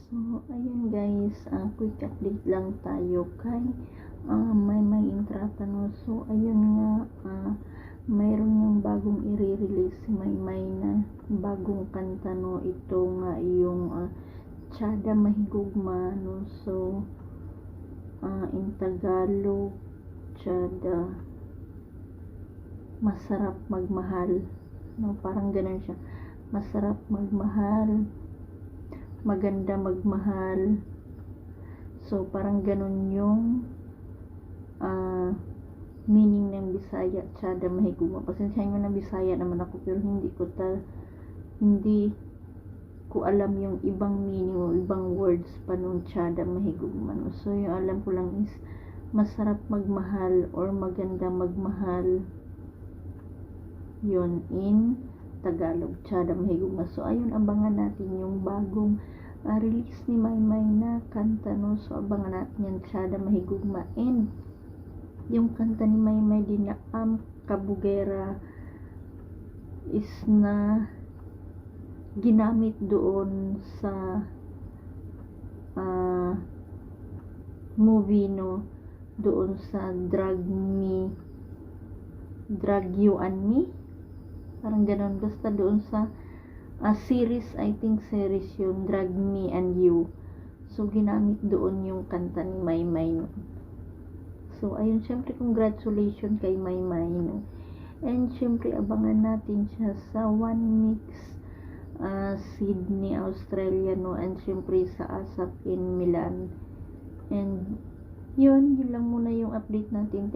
So, ayun guys, quick update lang tayo kay may Intrata, no. So, ayun nga, mayroon yung bagong i-release si Maymay na bagong kanta, no. Ito nga yung Tiyada Mahigugma, no. So, in Tagalog, Tiyada Masarap Magmahal, no. Parang ganun siya. Masarap magmahal, maganda magmahal. So parang ganun yung meaning ng Bisaya, Tiyada Mahigugma. Pasensyahan nyo na, Bisaya naman ako, pero hindi ko alam yung ibang meaning o ibang words pa nung Tiyada Mahigugma, no? So yung alam ko lang is masarap magmahal or maganda magmahal, yun in Tagalog, Tiyada Mahigugma. So ayun, abangan natin yung bagong release ni Maymay na kanta, no. So abangan natin yung Tiyada Mahigugma, and yung kanta ni Maymay din na Kabugera is na ginamit doon sa movie, no, doon sa Drag You and Me, parang ganun, basta doon sa series, I think series yung Drag Me and You. So ginamit doon yung kanta ni Maymay, no. So ayun, syempre congratulations kay Maymay, no. And syempre abangan natin siya sa One Mix Sydney, Australia, no. And syempre sa ASAP in Milan. And yun lang muna yung update natin.